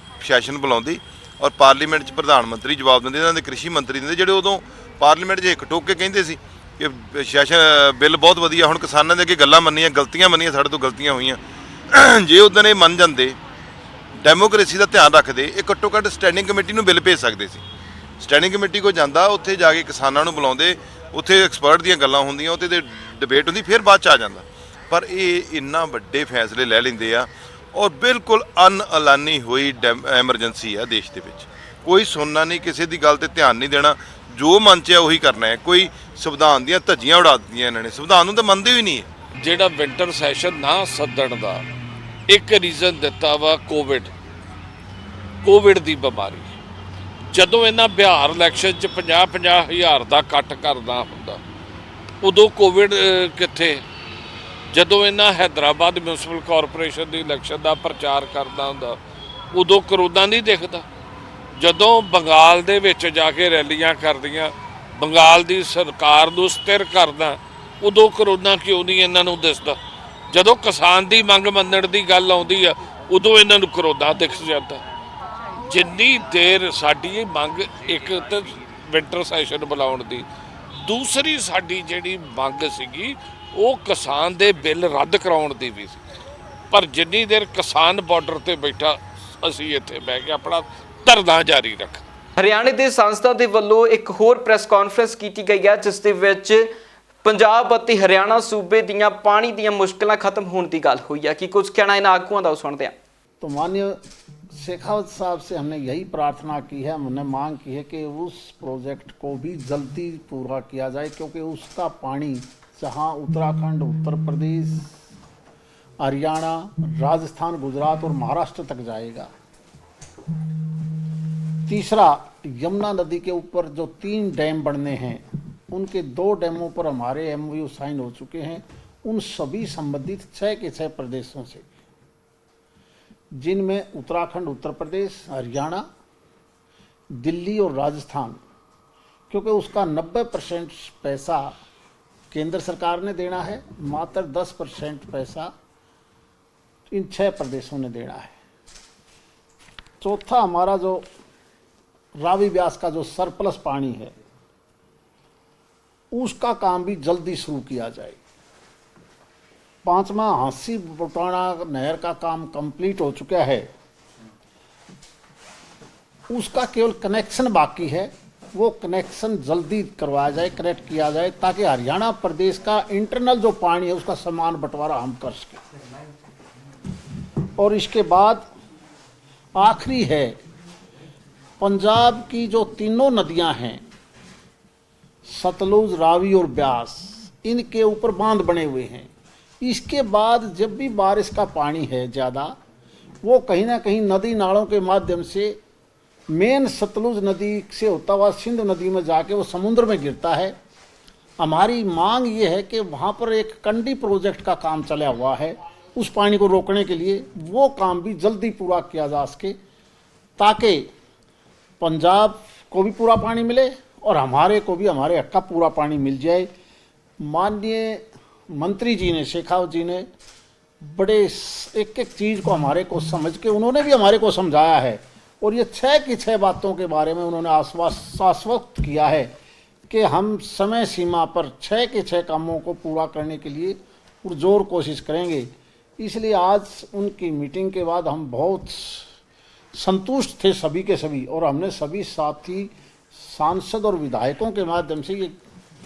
ਸੈਸ਼ਨ ਬੁਲਾਉਂਦੀ ਔਰ ਪਾਰਲੀਮੈਂਟ 'ਚ ਪ੍ਰਧਾਨ ਮੰਤਰੀ ਜਵਾਬ ਦਿੰਦੇ, ਇਹਨਾਂ ਦੇ ਕ੍ਰਿਸ਼ੀ ਮੰਤਰੀ ਦਿੰਦੇ, ਜਿਹੜੇ ਉਦੋਂ ਪਾਰਲੀਮੈਂਟ 'ਚ ਇੱਕ ਟੋਕ ਕੇ ਕਹਿੰਦੇ ਸੀ ਕਿ ਸੈਸ਼ਨ ਬਿੱਲ ਬਹੁਤ ਵਧੀਆ। ਹੁਣ ਕਿਸਾਨਾਂ ਦੇ ਅੱਗੇ ਗੱਲਾਂ ਮੰਨੀਆਂ, ਗਲਤੀਆਂ ਮੰਨੀਆਂ, ਸਾਡੇ ਤੋਂ ਗਲਤੀਆਂ ਹੋਈਆਂ। ਜੇ ਉਦੋਂ ਇਹ ਮੰਨ ਜਾਂਦੇ, ਡੈਮੋਕ੍ਰੇਸੀ ਦਾ ਧਿਆਨ ਰੱਖਦੇ, ਇਹ ਘੱਟੋ ਘੱਟ ਸਟੈਂਡਿੰਗ ਕਮੇਟੀ ਨੂੰ ਬਿੱਲ ਭੇਜ ਸਕਦੇ ਸੀ। ਸਟੈਂਡਿੰਗ ਕਮੇਟੀ ਕੋਲ ਜਾਂਦਾ, ਉੱਥੇ ਜਾ ਕੇ ਕਿਸਾਨਾਂ ਨੂੰ ਬੁਲਾਉਂਦੇ, ਉੱਥੇ ਐਕਸਪਰਟ ਦੀਆਂ ਗੱਲਾਂ ਹੁੰਦੀਆਂ, ਉੱਥੇ ਤੇ ਡਿਬੇਟ ਹੁੰਦੀ, ਫਿਰ ਬਾਅਦ 'ਚ ਆ ਜਾਂਦਾ। ਪਰ ਇਹ ਇੰਨਾ ਵੱਡੇ ਫੈਸਲੇ ਲੈ ਲੈਂਦੇ ਆ ਔਰ ਬਿਲਕੁਲ ਅਨਐਲਾਨੀ ਹੋਈ ਐਮਰਜੈਂਸੀ ਆ ਦੇਸ਼ ਦੇ ਵਿੱਚ। ਕੋਈ ਸੁਣਨਾ ਨਹੀਂ, ਕਿਸੇ ਦੀ ਗੱਲ ਤੇ ਧਿਆਨ ਨਹੀਂ ਦੇਣਾ, ਜੋ ਮਨ 'ਚ ਹੈ ਉਹੀ ਕਰਨਾ ਹੈ। ਕੋਈ ਸੰਵਿਧਾਨ ਦੀਆਂ ਧੱਜੀਆਂ ਉਡਾ ਦਿੱਤੀਆਂ ਇਹਨਾਂ ਨੇ, ਸੰਵਿਧਾਨ ਨੂੰ ਤਾਂ ਮੰਨਦੇ ਹੀ ਨਹੀਂ ਹੈ। ਜਿਹੜਾ ਵਿੰਟਰ ਸੈਸ਼ਨ ਨਾ ਸੱਦਣ ਦਾ ਇੱਕ ਰੀਜ਼ਨ ਦਿੱਤਾ ਵਾ ਕੋਵਿਡ ਦੀ ਬਿਮਾਰੀ। ਜਦੋਂ ਇਹਨਾਂ ਬਿਹਾਰ ਇਲੈਕਸ਼ਨ 'ਚ 50-50 ਹਜ਼ਾਰ ਦਾ ਇਕੱਠ ਕਰਨਾ ਹੁੰਦਾ, ਉਦੋਂ ਕੋਵਿਡ ਕਿੱਥੇ? ਜਦੋਂ ਇਹਨਾਂ ਹੈਦਰਾਬਾਦ ਮਿਊਨਿਸਪਲ ਕਾਰਪੋਰੇਸ਼ਨ ਦੀ ਇਲੈਕਸ਼ਨ ਦਾ ਪ੍ਰਚਾਰ ਕਰਦਾ ਹੁੰਦਾ, ਉਦੋਂ ਕਰੋਨਾ ਨਹੀਂ ਦਿਖਦਾ। ਜਦੋਂ ਬੰਗਾਲ ਦੇ ਵਿੱਚ ਜਾ ਕੇ ਰੈਲੀਆਂ ਕਰਦੀਆਂ, ਬੰਗਾਲ ਦੀ ਸਰਕਾਰ ਨੂੰ ਸਥਿਰ ਕਰਦਾ, ਉਦੋਂ ਕਰੋਨਾ ਕਿਉਂ ਨਹੀਂ ਇਹਨਾਂ ਨੂੰ ਦਿਸਦਾ? ਜਦੋਂ ਕਿਸਾਨ ਦੀ ਮੰਗ ਮੰਨਣ ਦੀ ਗੱਲ ਆਉਂਦੀ ਆ, ਉਦੋਂ ਇਹਨਾਂ ਨੂੰ ਕਰੋਨਾ ਦਿਖ ਜਾਂਦਾ। ਜਿੰਨੀ ਦੇਰ ਸਾਡੀ ਮੰਗ, ਇੱਕ ਤਾਂ ਵਿੰਟਰ ਸੈਸ਼ਨ ਬੁਲਾਉਣ ਦੀ, ਦੂਸਰੀ ਸਾਡੀ ਜਿਹੜੀ ਮੰਗ ਸੀਗੀ ਉਹ ਕਿਸਾਨ ਦੇ ਬਿੱਲ ਰੱਦ ਕਰਾਉਣ ਦੀ ਵੀ ਸੀ। ਪਰ ਜਿੰਨੀ ਦੇਰ ਕਿਸਾਨ ਬਾਰਡਰ ਤੇ ਬੈਠਾ, ਅਸੀਂ ਇੱਥੇ ਬਹਿ ਕੇ ਆਪਣਾ ਧਰਨਾ ਜਾਰੀ ਰੱਖ। ਹਰਿਆਣੇ ਦੇ ਸੰਸਦਾਂ ਦੇ ਵੱਲੋਂ ਇੱਕ ਹੋਰ ਪ੍ਰੈਸ ਕਾਨਫਰੰਸ ਕੀਤੀ ਗਈ ਹੈ, ਜਿਸ ਦੇ ਵਿੱਚ ਪੰਜਾਬ ਅਤੇ ਹਰਿਆਣਾ ਸੂਬੇ ਦੀਆਂ ਪਾਣੀ ਦੀਆਂ ਮੁਸ਼ਕਲਾਂ ਖਤਮ ਹੋਣ ਦੀ ਗੱਲ ਹੋਈ ਹੈ। ਕਿ ਕੁਝ ਕਹਿਣਾ ਇਹਨਾਂ ਆਗੂਆਂ ਦਾ ਸੁਣਦੇ ਹਾਂ। तो माननीय शेखावत साहब से हमने यही प्रार्थना की है, हमने मांग की है कि उस प्रोजेक्ट को भी जल्दी पूरा किया जाए, क्योंकि उसका पानी जहां उत्तराखंड, उत्तर प्रदेश, हरियाणा, राजस्थान, गुजरात और महाराष्ट्र तक जाएगा। तीसरा, यमुना नदी के ऊपर जो 3 डैम बनने हैं, उनके 2 डैमों पर हमारे MOU साइन हो चुके हैं, उन सभी संबंधित 6 के 6 प्रदेशों से, जिनमें उत्तराखंड, उत्तर प्रदेश, हरियाणा, दिल्ली और राजस्थान, क्योंकि उसका 90% पैसा केंद्र सरकार ने देना है, मात्र 10% पैसा इन 6 प्रदेशों ने देना है। चौथा, हमारा जो रावी ब्यास का जो सरप्लस पानी है, उसका काम भी जल्दी शुरू किया जाए। 5वां, हांसी बटाना नहर का काम कंप्लीट हो चुका है, उसका केवल कनेक्शन बाकी है, वो कनेक्शन जल्दी करवाया जाए, कनेक्ट किया जाए, ताकि हरियाणा प्रदेश का इंटरनल जो पानी है उसका समान बंटवारा हम कर सकें। और इसके बाद आखिरी है, पंजाब की जो 3 नदियां हैं, सतलुज, रावी और ब्यास, इनके ऊपर बांध बने हुए हैं। इसके बाद जब भी बारिश का पानी है ज़्यादा, वो कहीं ना कहीं नदी नालों के माध्यम से मेन सतलुज नदी से होता हुआ सिंध नदी में जाके वो समुद्र में गिरता है। हमारी मांग ये है कि वहाँ पर एक कंडी प्रोजेक्ट का काम चला हुआ है, उस पानी को रोकने के लिए वो काम भी जल्दी पूरा किया जा सके, ताकि पंजाब को भी पूरा पानी मिले और हमारे को भी हमारे हक का पूरा पानी मिल जाए। माननीय मंत्री जी ने, शेखावत जी ने बड़े एक एक चीज़ को हमारे को समझ के उन्होंने भी हमारे को समझाया है, और ये 6 की 6 बातों के बारे में उन्होंने आश्वस्त किया है कि हम समय सीमा पर 6 के 6 कामों को पूरा करने के लिए पुरजोर कोशिश करेंगे। इसलिए आज उनकी मीटिंग के बाद हम बहुत संतुष्ट थे सभी के सभी, और हमने सभी साथी सांसद और विधायकों के माध्यम से ये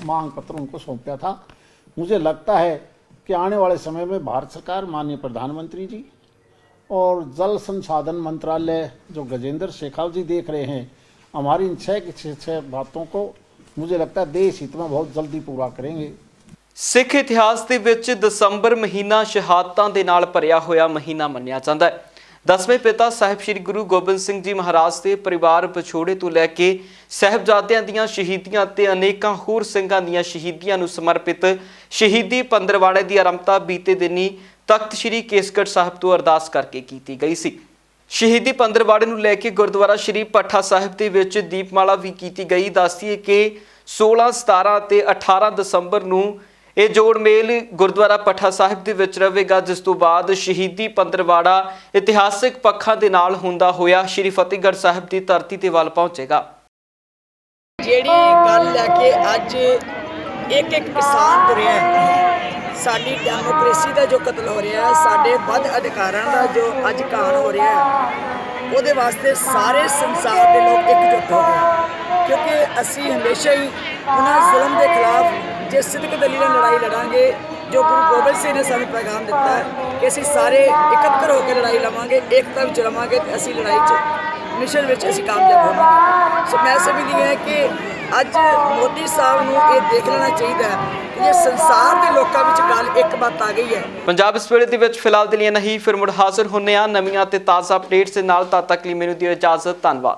मांग पत्र उनको सौंपा था। मुझे लगता है कि आने वाले समय में भारत सरकार, माननीय प्रधानमंत्री जी और जल संसाधन मंत्रालय जो गजेंद्र शेखावत जी देख रहे हैं, हमारी इन 6 की 6 बातों को मुझे लगता है देश हित में बहुत जल्दी पूरा करेंगे। ਸਿੱਖ ਇਤਿਹਾਸ ਦੇ ਵਿੱਚ ਦਸੰਬਰ ਮਹੀਨਾ ਸ਼ਹਾਦਤਾਂ ਦੇ ਨਾਲ ਭਰਿਆ ਹੋਇਆ ਮਹੀਨਾ ਮੰਨਿਆ ਜਾਂਦਾ ਹੈ। 10ਵੇਂ ਪਿਤਾ ਸਾਹਿਬ ਸ੍ਰੀ ਗੁਰੂ ਗੋਬਿੰਦ ਸਿੰਘ ਜੀ ਮਹਾਰਾਜ ਦੇ ਪਰਿਵਾਰ ਵਿਛੋੜੇ ਤੋਂ ਲੈ ਕੇ ਸਾਹਿਬਜ਼ਾਦਿਆਂ ਦੀਆਂ ਸ਼ਹੀਦੀਆਂ ਤੇ ਅਨੇਕਾਂ ਹੋਰ ਸਿੰਘਾਂ ਦੀਆਂ ਸ਼ਹੀਦੀਆਂ ਨੂੰ ਸਮਰਪਿਤ ਸ਼ਹੀਦੀ ਪੰਦਰਵਾੜੇ ਦੀ ਆਰੰਭਤਾ ਬੀਤੇ ਦਿਨੀ ਤਖਤ ਸ੍ਰੀ ਕੇਸਗੜ੍ਹ ਸਾਹਿਬ ਤੋਂ ਅਰਦਾਸ ਕਰਕੇ ਕੀਤੀ ਗਈ ਸੀ। ਸ਼ਹੀਦੀ ਪੰਦਰਵਾੜੇ ਨੂੰ ਲੈ ਕੇ ਗੁਰਦੁਆਰਾ ਸ੍ਰੀ ਭੱਠਾ ਸਾਹਿਬ ਦੇ ਵਿੱਚ ਦੀਪਮਾਲਾ ਵੀ ਕੀਤੀ ਗਈ। ਦੱਸਦੀਏ ਕਿ 16, 17 ਤੇ 18 ਦਸੰਬਰ ਨੂੰ ਇਹ ਜੋੜ ਮੇਲ ਗੁਰਦੁਆਰਾ ਭੱਠਾ ਸਾਹਿਬ ਦੇ ਵਿੱਚ ਰਹੇਗਾ, ਜਿਸ ਤੋਂ ਬਾਅਦ ਸ਼ਹੀਦੀ ਪੰਦਰਵਾੜਾ ਇਤਿਹਾਸਿਕ ਪੱਖਾਂ ਦੇ ਨਾਲ ਹੁੰਦਾ ਹੋਇਆ ਸ਼੍ਰੀ ਫਤਿਹਗੜ੍ਹ ਸਾਹਿਬ ਦੀ ਧਰਤੀ ਤੇ ਵੱਲ ਪਹੁੰਚੇਗਾ। ਜਿਹੜੀ ਗੱਲ ਲੈ ਕੇ ਅੱਜ ਇੱਕ ਕਿਸਾਨ ਤੁਰਿਆ ਹੈ, ਸਾਡੀ ਡੈਮੋਕ੍ਰੇਸੀ ਦਾ ਜੋ ਕਤਲ ਹੋ ਰਿਹਾ ਹੈ, ਸਾਡੇ ਵੱਧ ਅਧਿਕਾਰਾਂ ਦਾ ਜੋ ਅੱਜ ਘਾਣ ਹੋ ਰਿਹਾ ਹੈ, ਉਹਦੇ ਵਾਸਤੇ ਸਾਰੇ ਸੰਸਾਰ ਦੇ ਲੋਕ ਇਕਜੁੱਟ ਹੋ ਗਏ, ਕਿਉਂਕਿ ਅਸੀਂ ਹਮੇਸ਼ਾ ਹੀ ਉਹਨਾਂ ਜ਼ੁਲਮ ਦੇ ਖਿਲਾਫ ਜੇ ਸਿੱਧਕ ਦਲੀਲ ਨਾਲ ਲੜਾਈ ਲੜਾਂਗੇ, ਜੋ ਗੁਰੂ ਗੋਬਿੰਦ ਸਿੰਘ ਨੇ ਸਾਨੂੰ ਪੈਗਾਮ ਦਿੱਤਾ ਹੈ ਕਿ ਅਸੀਂ ਸਾਰੇ ਇਕੱਤਰ ਹੋ ਕੇ ਲੜਾਈ ਲਵਾਂਗੇ, ਏਕਤਾ ਵਿੱਚ ਰਵਾਂਗੇ ਤੇ ਅਸੀਂ ਲੜਾਈ 'ਚ ਮਿਸ਼ਨ ਵਿੱਚ ਅਸੀਂ ਕਾਮਯਾਬ ਹੋਵਾਂਗੇ। ਸੋ ਮੈਂ ਸਮਝਦੀ ਹਾਂ ਕਿ ਅੱਜ ਮੋਦੀ ਸਾਹਿਬ ਨੂੰ ਇਹ ਦੇਖ ਲੈਣਾ ਚਾਹੀਦਾ ਹੈ ਕਿ ਇਹ ਸੰਸਾਰ ਦੇ ਲੋਕਾਂ ਵਿੱਚ ਗੱਲ ਇੱਕ ਬਾਤ ਆ ਗਈ ਹੈ। ਪੰਜਾਬ ਇਸ ਵੇਲੇ ਦੇ ਵਿੱਚ ਫਿਲਹਾਲ ਦੇ ਲਈ ਨਹੀਂ, ਫਿਰ ਮੁੜ ਹਾਜ਼ਰ ਹੁੰਨੇ ਆ ਨਵੀਆਂ ਤੇ ਤਾਜ਼ਾ ਅਪਡੇਟਸ ਦੇ ਨਾਲ। ਤਦ ਤੱਕ ਲਈ ਮੈਨੂੰ ਦਿਓ ਇਜਾਜ਼ਤ। ਧੰਨਵਾਦ।